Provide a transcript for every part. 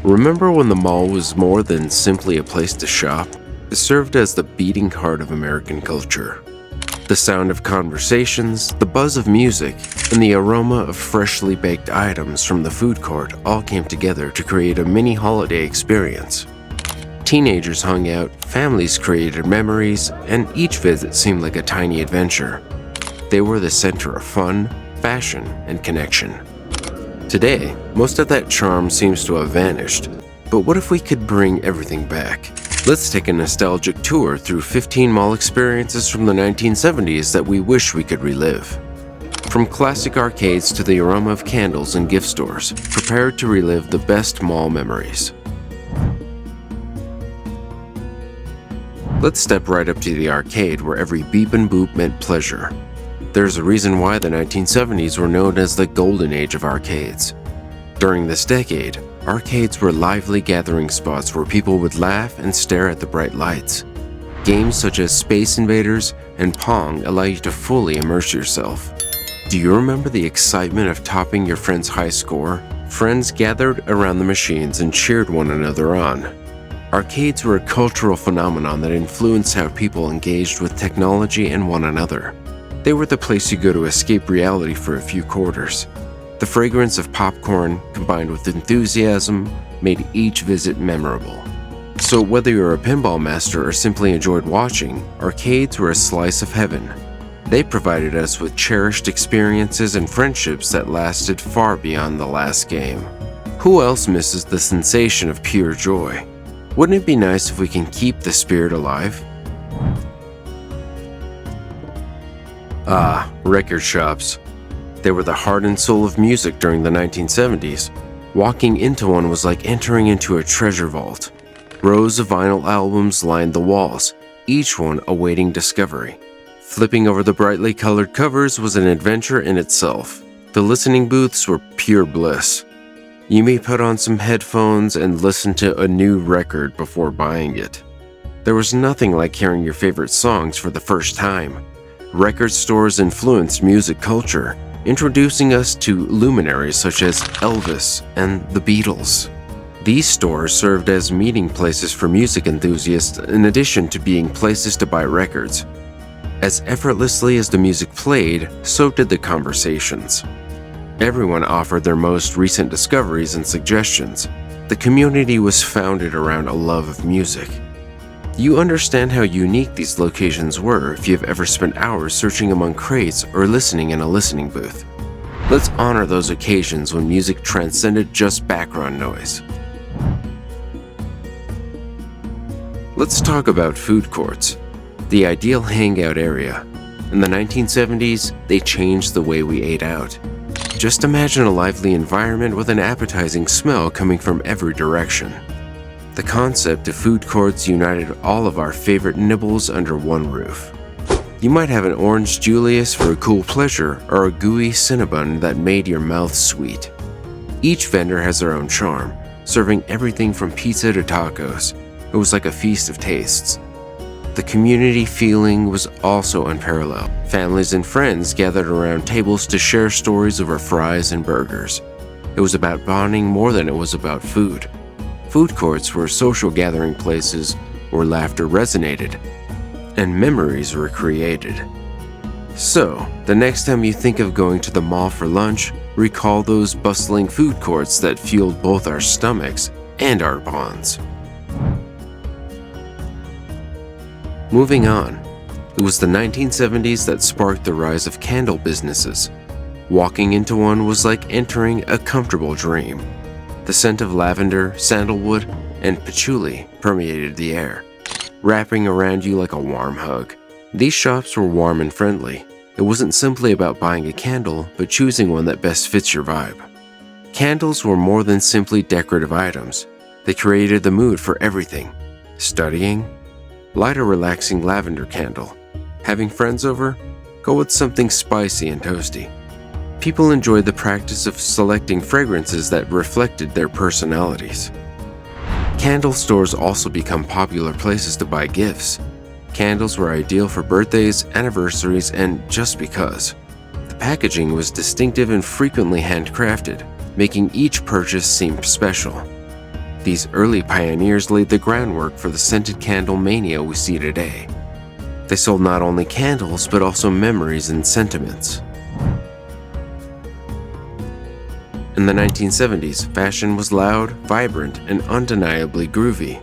Remember when the mall was more than simply a place to shop? It served as the beating heart of American culture. The sound of conversations, the buzz of music, and the aroma of freshly baked items from the food court all came together to create a mini holiday experience. Teenagers hung out, families created memories, and each visit seemed like a tiny adventure. They were the center of fun, fashion, and connection. Today, most of that charm seems to have vanished, but what if we could bring everything back? Let's take a nostalgic tour through 15 mall experiences from the 1970s that we wish we could relive. From classic arcades to the aroma of candles and gift stores, prepare to relive the best mall memories. Let's step right up to the arcade where every beep and boop meant pleasure. There's a reason why the 1970s were known as the golden age of arcades. During this decade, arcades were lively gathering spots where people would laugh and stare at the bright lights. Games such as Space Invaders and Pong allow you to fully immerse yourself. Do you remember the excitement of topping your friend's high score? Friends gathered around the machines and cheered one another on. Arcades were a cultural phenomenon that influenced how people engaged with technology and one another. They were the place you go to escape reality for a few quarters. The fragrance of popcorn, combined with enthusiasm, made each visit memorable. So whether you're a pinball master or simply enjoyed watching, arcades were a slice of heaven. They provided us with cherished experiences and friendships that lasted far beyond the last game. Who else misses the sensation of pure joy? Wouldn't it be nice if we can keep the spirit alive? Record shops. They were the heart and soul of music during the 1970s. Walking into one was like entering into a treasure vault. Rows of vinyl albums lined the walls, each one awaiting discovery. Flipping over the brightly colored covers was an adventure in itself. The listening booths were pure bliss. You may put on some headphones and listen to a new record before buying it. There was nothing like hearing your favorite songs for the first time. Record stores influenced music culture, introducing us to luminaries such as Elvis and the Beatles. These stores served as meeting places for music enthusiasts in addition to being places to buy records. As effortlessly as the music played, so did the conversations. Everyone offered their most recent discoveries and suggestions. The community was founded around a love of music. You understand how unique these locations were if you've ever spent hours searching among crates or listening in a listening booth. Let's honor those occasions when music transcended just background noise. Let's talk about food courts, the ideal hangout area. In the 1970s, they changed the way we ate out. Just imagine a lively environment with an appetizing smell coming from every direction. The concept of food courts united all of our favorite nibbles under one roof. You might have an orange Julius for a cool pleasure or a gooey Cinnabon that made your mouth sweet. Each vendor has their own charm, serving everything from pizza to tacos. It was like a feast of tastes. The community feeling was also unparalleled. Families and friends gathered around tables to share stories over fries and burgers. It was about bonding more than it was about food. Food courts were social gathering places where laughter resonated and memories were created. So, the next time you think of going to the mall for lunch, recall those bustling food courts that fueled both our stomachs and our bonds. Moving on, it was the 1970s that sparked the rise of candle businesses. Walking into one was like entering a comfortable dream. The scent of lavender, sandalwood, and patchouli permeated the air, wrapping around you like a warm hug. These shops were warm and friendly. It wasn't simply about buying a candle, but choosing one that best fits your vibe. Candles were more than simply decorative items. They created the mood for everything. Studying? Light a relaxing lavender candle. Having friends over? Go with something spicy and toasty. People enjoyed the practice of selecting fragrances that reflected their personalities. Candle stores also become popular places to buy gifts. Candles were ideal for birthdays, anniversaries, and just because. The packaging was distinctive and frequently handcrafted, making each purchase seem special. These early pioneers laid the groundwork for the scented candle mania we see today. They sold not only candles, but also memories and sentiments. In the 1970s, fashion was loud, vibrant, and undeniably groovy.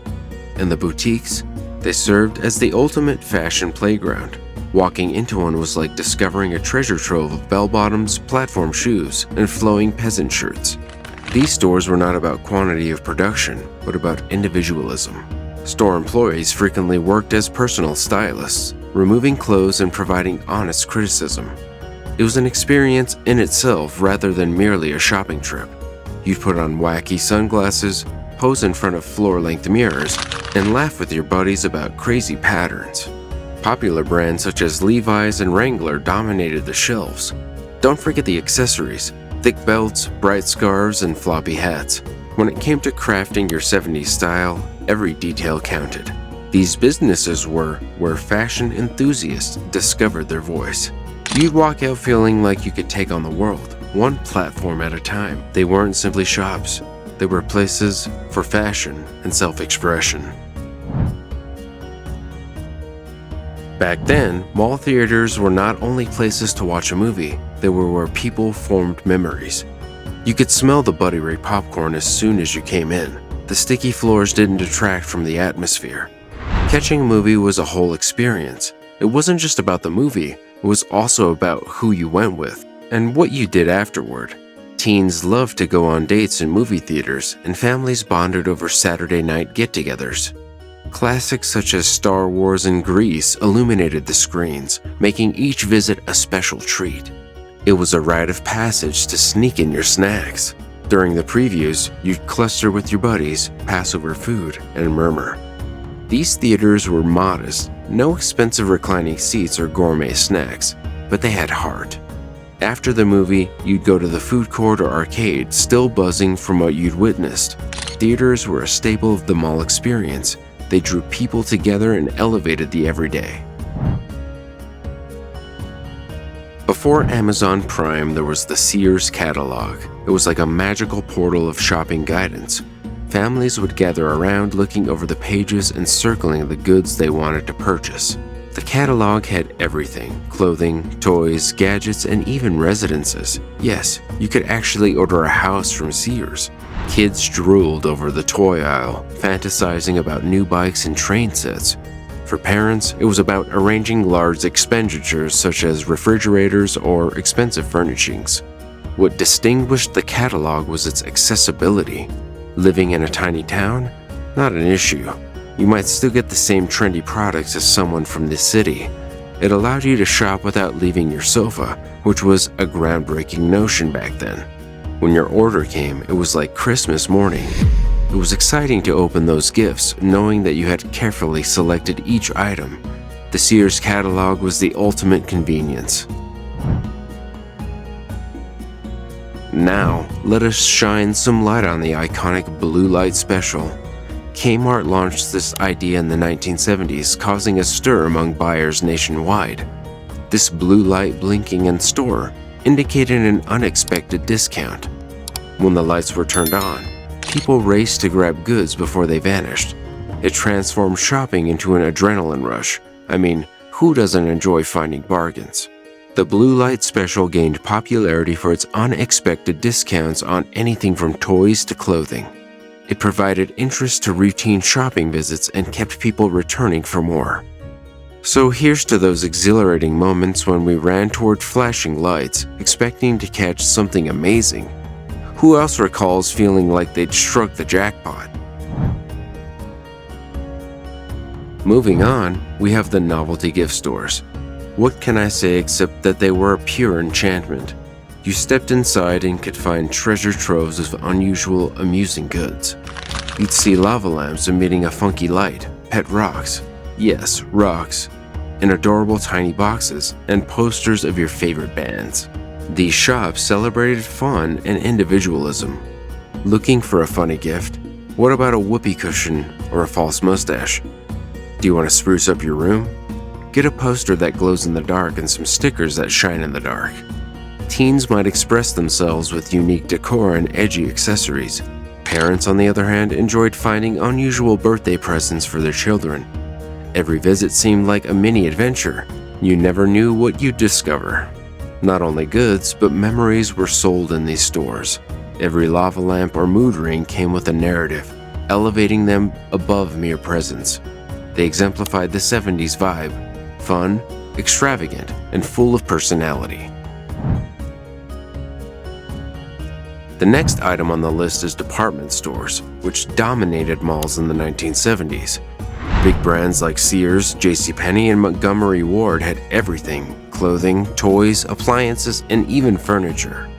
In the boutiques, they served as the ultimate fashion playground. Walking into one was like discovering a treasure trove of bell-bottoms, platform shoes, and flowing peasant shirts. These stores were not about quantity of production, but about individualism. Store employees frequently worked as personal stylists, removing clothes and providing honest criticism. It was an experience in itself rather than merely a shopping trip. You'd put on wacky sunglasses, pose in front of floor-length mirrors, and laugh with your buddies about crazy patterns. Popular brands such as Levi's and Wrangler dominated the shelves. Don't forget the accessories: thick belts, bright scarves, and floppy hats. When it came to crafting your 70s style, every detail counted. These businesses were where fashion enthusiasts discovered their voice. You'd walk out feeling like you could take on the world, one platform at a time. They weren't simply shops. They were places for fashion and self-expression. Back then, mall theaters were not only places to watch a movie, they were where people formed memories. You could smell the buttery popcorn as soon as you came in. The sticky floors didn't detract from the atmosphere. Catching a movie was a whole experience. It wasn't just about the movie, it was also about who you went with and what you did afterward. Teens loved to go on dates in movie theaters, and families bonded over Saturday night get-togethers. Classics such as Star Wars and Grease illuminated the screens, making each visit a special treat. It was a rite of passage to sneak in your snacks. During the previews, you'd cluster with your buddies, pass over food, and murmur. These theaters were modest, no expensive reclining seats or gourmet snacks, but they had heart. After the movie, you'd go to the food court or arcade, still buzzing from what you'd witnessed. Theaters were a staple of the mall experience. They drew people together and elevated the everyday. Before Amazon Prime, there was the Sears catalog. It was like a magical portal of shopping guidance. Families would gather around looking over the pages and circling the goods they wanted to purchase. The catalog had everything: clothing, toys, gadgets, and even residences. Yes, you could actually order a house from Sears. Kids drooled over the toy aisle, fantasizing about new bikes and train sets. For parents, it was about arranging large expenditures such as refrigerators or expensive furnishings. What distinguished the catalog was its accessibility. Living in a tiny town? Not an issue. You might still get the same trendy products as someone from the city. It allowed you to shop without leaving your sofa, which was a groundbreaking notion back then. When your order came, it was like Christmas morning. It was exciting to open those gifts, knowing that you had carefully selected each item. The Sears catalog was the ultimate convenience. Now, let us shine some light on the iconic blue light special. Kmart launched this idea in the 1970s, causing a stir among buyers nationwide. This blue light blinking in store indicated an unexpected discount. When the lights were turned on, people raced to grab goods before they vanished. It transformed shopping into an adrenaline rush. I mean, who doesn't enjoy finding bargains? The blue light special gained popularity for its unexpected discounts on anything from toys to clothing. It provided interest to routine shopping visits and kept people returning for more. So here's to those exhilarating moments when we ran toward flashing lights, expecting to catch something amazing. Who else recalls feeling like they'd struck the jackpot? Moving on, we have the novelty gift stores. What can I say except that they were a pure enchantment? You stepped inside and could find treasure troves of unusual, amusing goods. You'd see lava lamps emitting a funky light, pet rocks, yes, rocks, in adorable tiny boxes, and posters of your favorite bands. These shops celebrated fun and individualism. Looking for a funny gift? What about a whoopee cushion or a false mustache? Do you want to spruce up your room? Get a poster that glows in the dark and some stickers that shine in the dark. Teens might express themselves with unique decor and edgy accessories. Parents, on the other hand, enjoyed finding unusual birthday presents for their children. Every visit seemed like a mini adventure. You never knew what you'd discover. Not only goods, but memories were sold in these stores. Every lava lamp or mood ring came with a narrative, elevating them above mere presence. They exemplified the 70s vibe: fun, extravagant, and full of personality. The next item on the list is department stores, which dominated malls in the 1970s. Big brands like Sears, JCPenney, and Montgomery Ward had everything: clothing, toys, appliances, and even furniture.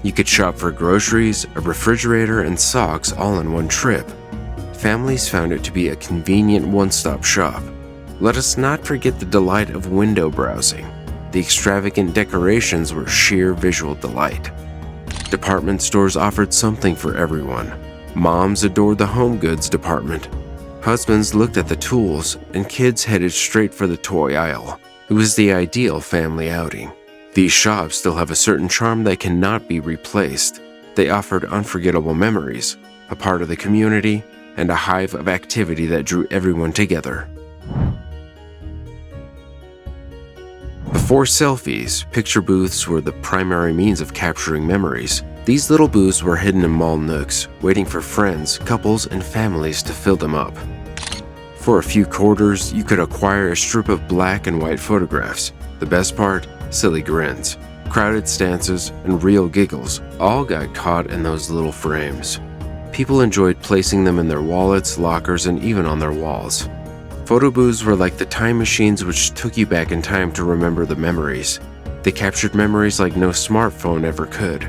You could shop for groceries, a refrigerator, and socks all in one trip. Families found it to be a convenient one-stop shop. Let us not forget the delight of window browsing. The extravagant decorations were sheer visual delight. Department stores offered something for everyone. Moms adored the home goods department. Husbands looked at the tools, and kids headed straight for the toy aisle. It was the ideal family outing. These shops still have a certain charm that cannot be replaced. They offered unforgettable memories, a part of the community, and a hive of activity that drew everyone together. Before selfies, picture booths were the primary means of capturing memories. These little booths were hidden in mall nooks, waiting for friends, couples, and families to fill them up. For a few quarters, you could acquire a strip of black and white photographs. The best part? Silly grins, crowded stances, and real giggles all got caught in those little frames. People enjoyed placing them in their wallets, lockers, and even on their walls. Photo booths were like the time machines which took you back in time to remember the memories. They captured memories like no smartphone ever could.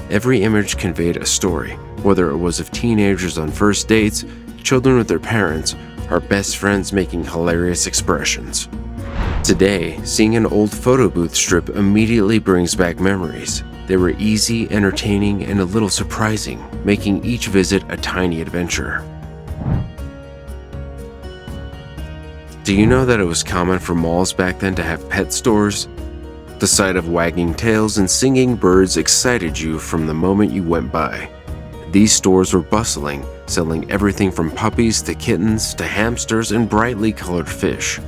Every image conveyed a story, whether it was of teenagers on first dates, children with their parents, or best friends making hilarious expressions. Today, seeing an old photo booth strip immediately brings back memories. They were easy, entertaining, and a little surprising, making each visit a tiny adventure. Do you know that it was common for malls back then to have pet stores? The sight of wagging tails and singing birds excited you from the moment you went by. These stores were bustling, selling everything from puppies to kittens to hamsters and brightly colored fish.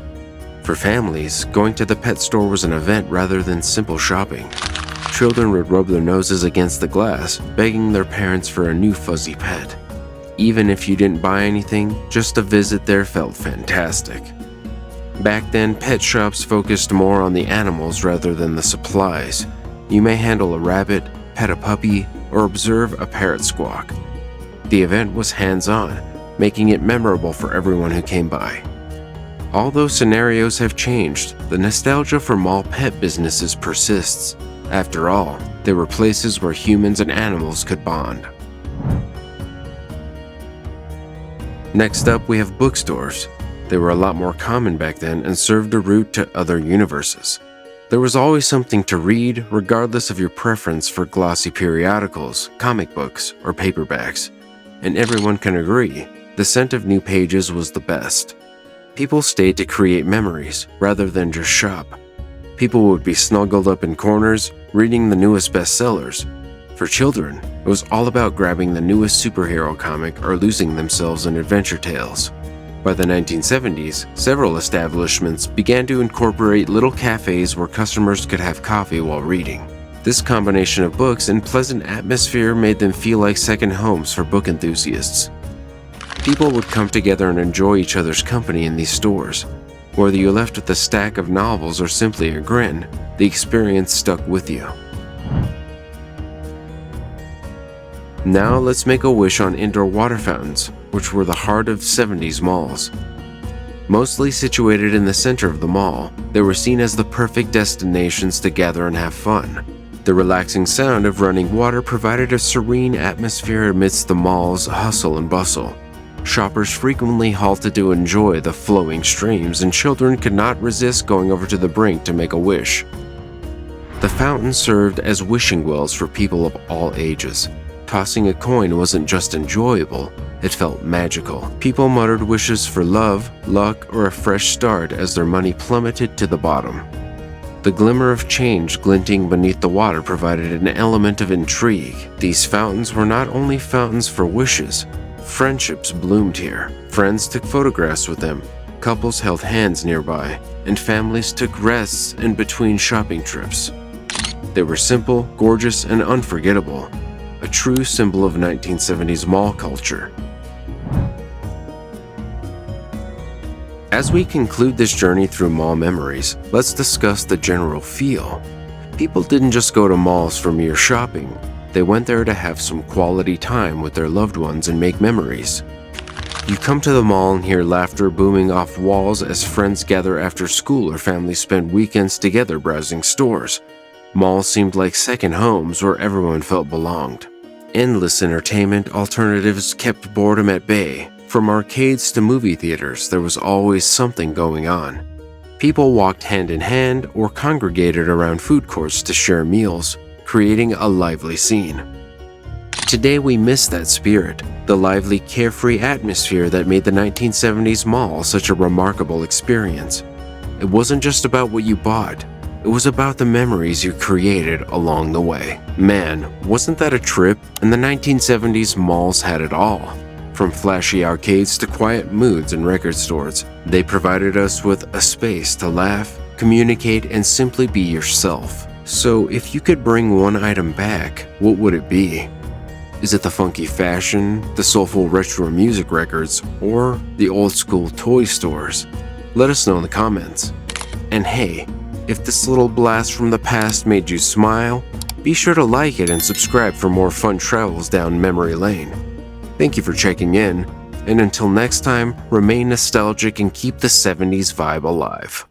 For families, going to the pet store was an event rather than simple shopping. Children would rub their noses against the glass, begging their parents for a new fuzzy pet. Even if you didn't buy anything, just a visit there felt fantastic. Back then, pet shops focused more on the animals rather than the supplies. You may handle a rabbit, pet a puppy, or observe a parrot squawk. The event was hands-on, making it memorable for everyone who came by. Although scenarios have changed, the nostalgia for mall pet businesses persists. After all, they were places where humans and animals could bond. Next up, we have bookstores. They were a lot more common back then and served a route to other universes. There was always something to read, regardless of your preference for glossy periodicals, comic books, or paperbacks. And everyone can agree, the scent of new pages was the best. People stayed to create memories, rather than just shop. People would be snuggled up in corners, reading the newest bestsellers. For children, it was all about grabbing the newest superhero comic or losing themselves in adventure tales. By the 1970s, several establishments began to incorporate little cafes where customers could have coffee while reading. This combination of books and pleasant atmosphere made them feel like second homes for book enthusiasts. People would come together and enjoy each other's company in these stores. Whether you left with a stack of novels or simply a grin, the experience stuck with you. Now let's make a wish on indoor water fountains, which were the heart of 70s malls. Mostly situated in the center of the mall, they were seen as the perfect destinations to gather and have fun. The relaxing sound of running water provided a serene atmosphere amidst the mall's hustle and bustle. Shoppers frequently halted to enjoy the flowing streams, and children could not resist going over to the brink to make a wish. The fountain served as wishing wells for people of all ages. Tossing a coin wasn't just enjoyable, it felt magical. People muttered wishes for love, luck, or a fresh start as their money plummeted to the bottom. The The glimmer of change glinting beneath the water provided an element of intrigue. These fountains were not only fountains for wishes. Friendships bloomed here. Friends took photographs with them. Couples held hands nearby, and families took rests in between shopping trips. They were simple, gorgeous, and unforgettable, a true symbol of 1970s mall culture. As we conclude this journey through mall memories, let's discuss the general feel. People didn't just go to malls for mere shopping. They went there to have some quality time with their loved ones and make memories. You come to the mall and hear laughter booming off walls as friends gather after school or families spend weekends together browsing stores. Malls seemed like second homes where everyone felt belonged. Endless entertainment alternatives kept boredom at bay. From arcades to movie theaters, there was always something going on. People walked hand in hand or congregated around food courts to share meals, creating a lively scene. Today we miss that spirit, the lively, carefree atmosphere that made the 1970s mall such a remarkable experience. It wasn't just about what you bought, it was about the memories you created along the way. Man, wasn't that a trip? In the 1970s, malls had it all. From flashy arcades to quiet moods and record stores, they provided us with a space to laugh, communicate, and simply be yourself. So if you could bring one item back, what would it be? Is it the funky fashion, the soulful retro music records, or the old school toy stores? Let us know in the comments. And hey, if this little blast from the past made you smile, be sure to like it and subscribe for more fun travels down memory lane. Thank you for checking in, and until next time, remain nostalgic and keep the 70s vibe alive.